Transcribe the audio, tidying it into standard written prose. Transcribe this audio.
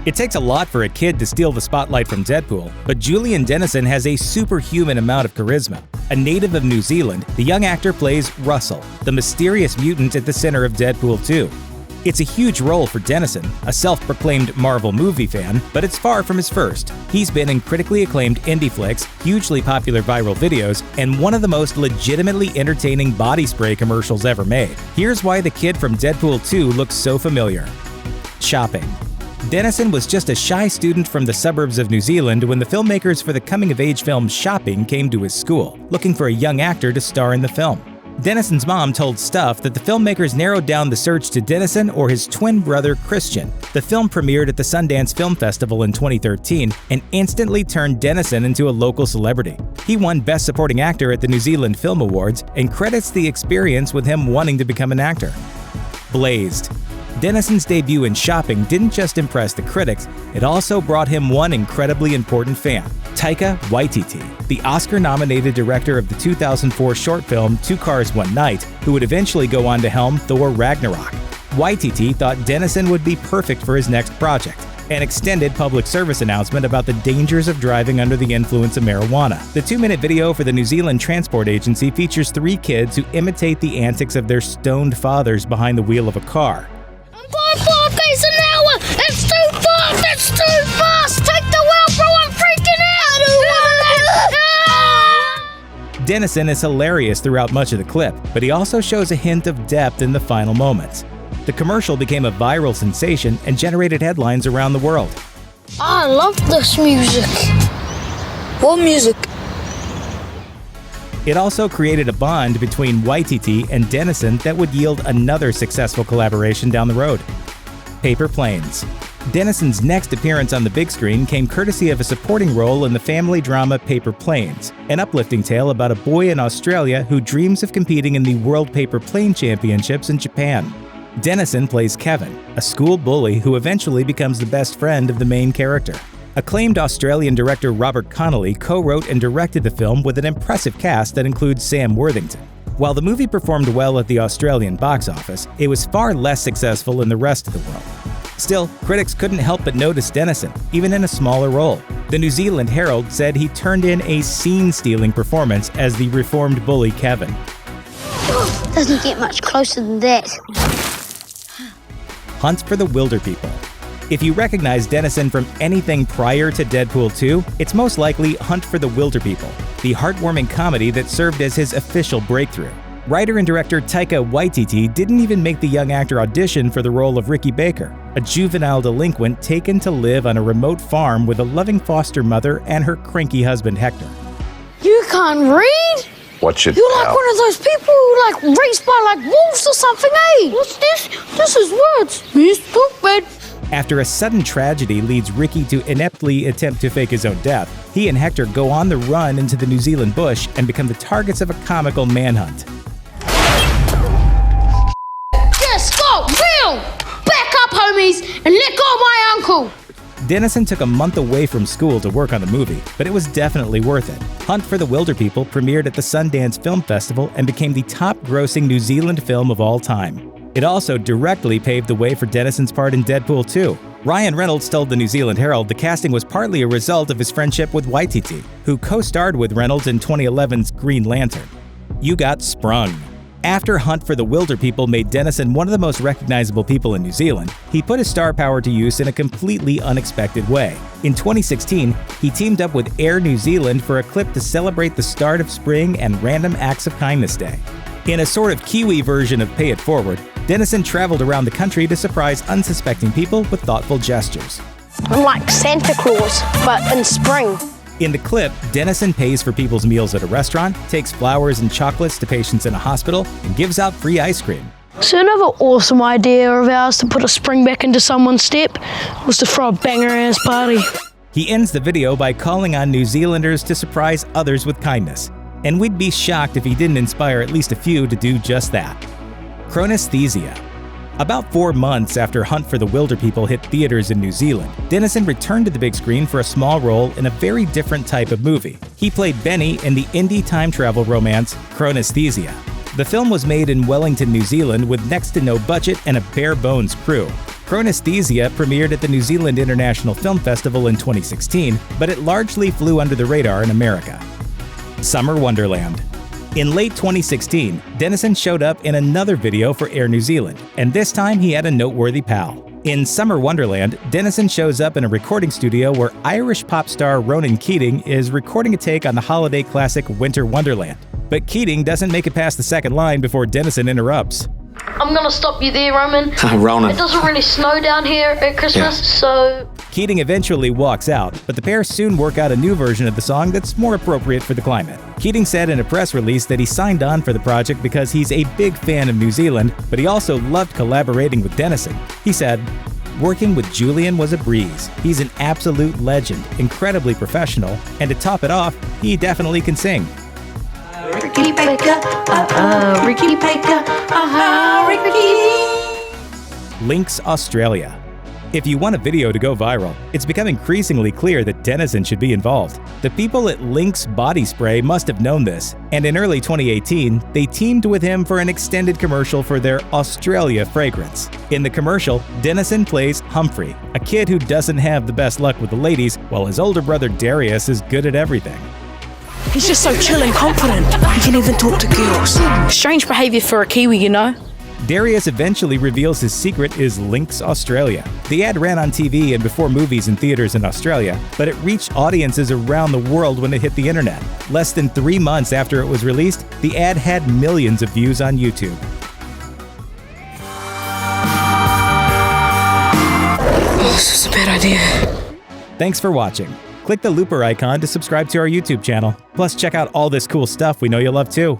It takes a lot for a kid to steal the spotlight from Deadpool, but Julian Dennison has a superhuman amount of charisma. A native of New Zealand, the young actor plays Russell, the mysterious mutant at the center of Deadpool 2. It's a huge role for Dennison, a self-proclaimed Marvel movie fan, but it's far from his first. He's been in critically acclaimed indie flicks, hugely popular viral videos, and one of the most legitimately entertaining body spray commercials ever made. Here's why the kid from Deadpool 2 looks so familiar. Shopping. Dennison was just a shy student from the suburbs of New Zealand when the filmmakers for the coming-of-age film Shopping came to his school, looking for a young actor to star in the film. Dennison's mom told Stuff that the filmmakers narrowed down the search to Dennison or his twin brother Christian. The film premiered at the Sundance Film Festival in 2013 and instantly turned Dennison into a local celebrity. He won Best Supporting Actor at the New Zealand Film Awards and credits the experience with him wanting to become an actor. Blazed. Dennison's debut in Shopping didn't just impress the critics, it also brought him one incredibly important fan, Taika Waititi, the Oscar-nominated director of the 2004 short film Two Cars, One Night, who would eventually go on to helm Thor Ragnarok. Waititi thought Dennison would be perfect for his next project, an extended public service announcement about the dangers of driving under the influence of marijuana. The 2-minute video for the New Zealand Transport Agency features 3 kids who imitate the antics of their stoned fathers behind the wheel of a car. 5 k's an hour! It's too fast! It's too fast! Take the wheel, bro! I'm freaking out! Dennison is hilarious throughout much of the clip, but he also shows a hint of depth in the final moments. The commercial became a viral sensation and generated headlines around the world. I love this music. What music? It also created a bond between Waititi and Dennison that would yield another successful collaboration down the road. Paper Planes. Dennison's next appearance on the big screen came courtesy of a supporting role in the family drama Paper Planes, an uplifting tale about a boy in Australia who dreams of competing in the World Paper Plane Championships in Japan. Dennison plays Kevin, a school bully who eventually becomes the best friend of the main character. Acclaimed Australian director Robert Connolly co-wrote and directed the film with an impressive cast that includes Sam Worthington. While the movie performed well at the Australian box office, it was far less successful in the rest of the world. Still, critics couldn't help but notice Dennison, even in a smaller role. The New Zealand Herald said he turned in a scene-stealing performance as the reformed bully Kevin. Doesn't get much closer than that. Hunt for the Wilderpeople. If you recognize Dennison from anything prior to Deadpool 2, it's most likely Hunt for the Wilderpeople, the heartwarming comedy that served as his official breakthrough. Writer and director Taika Waititi didn't even make the young actor audition for the role of Ricky Baker, a juvenile delinquent taken to live on a remote farm with a loving foster mother and her cranky husband Hector. You can't read? Watch it. You're like one of those people who raised by wolves or something, eh? What's this? This is words. He's stupid. After a sudden tragedy leads Ricky to ineptly attempt to fake his own death, he and Hector go on the run into the New Zealand bush and become the targets of a comical manhunt. Just got real! Back up, homies, and let go of my uncle! Dennison took a month away from school to work on the movie, but it was definitely worth it. Hunt for the Wilderpeople premiered at the Sundance Film Festival and became the top-grossing New Zealand film of all time. It also directly paved the way for Dennison's part in Deadpool 2. Ryan Reynolds told the New Zealand Herald the casting was partly a result of his friendship with Waititi, who co-starred with Reynolds in 2011's Green Lantern. YouGotSprung. After Hunt for the Wilderpeople made Dennison one of the most recognizable people in New Zealand, he put his star power to use in a completely unexpected way. In 2016, he teamed up with Air New Zealand for a clip to celebrate the start of spring and Random Acts of Kindness Day. In a sort of Kiwi version of Pay It Forward, Dennison traveled around the country to surprise unsuspecting people with thoughtful gestures. I'm like Santa Claus, but in spring. In the clip, Dennison pays for people's meals at a restaurant, takes flowers and chocolates to patients in a hospital, and gives out free ice cream. So another awesome idea of ours to put a spring back into someone's step was to throw a banger-ass party. He ends the video by calling on New Zealanders to surprise others with kindness. And we'd be shocked if he didn't inspire at least a few to do just that. Chronesthesia. About 4 months after Hunt for the Wilderpeople hit theaters in New Zealand, Dennison returned to the big screen for a small role in a very different type of movie. He played Benny in the indie time travel romance Chronesthesia. The film was made in Wellington, New Zealand with next to no budget and a bare-bones crew. Chronesthesia premiered at the New Zealand International Film Festival in 2016, but it largely flew under the radar in America. Summer Wonderland. In late 2016, Dennison showed up in another video for Air New Zealand, and this time he had a noteworthy pal. In Summer Wonderland, Dennison shows up in a recording studio where Irish pop star Ronan Keating is recording a take on the holiday classic Winter Wonderland. But Keating doesn't make it past the second line before Dennison interrupts. I'm gonna stop you there, Roman. Ronan. It doesn't really snow down here at Christmas, so... Keating eventually walks out, but the pair soon work out a new version of the song that's more appropriate for the climate. Keating said in a press release that he signed on for the project because he's a big fan of New Zealand, but he also loved collaborating with Dennison. He said, "Working with Julian was a breeze. He's an absolute legend, incredibly professional, and to top it off, he definitely can sing." Ricky Baker, Ricky Baker, Ricky. LYNX Australia. If you want a video to go viral, it's become increasingly clear that Dennison should be involved. The people at LYNX Body Spray must have known this, and in early 2018, they teamed with him for an extended commercial for their Australia fragrance. In the commercial, Dennison plays Humphrey, a kid who doesn't have the best luck with the ladies, while his older brother Darius is good at everything. He's just so chill and confident. He can even talk to girls. Strange behaviour for a Kiwi, you know? Darius eventually reveals his secret is LYNX Australia. The ad ran on TV and before movies in theaters in Australia, but it reached audiences around the world when it hit the internet. Less than 3 months after it was released, the ad had millions of views on YouTube. Oh, this is a bad idea. Thanks for watching. Click the looper icon to subscribe to our YouTube channel. Plus, check out all this cool stuff we know you'll love too.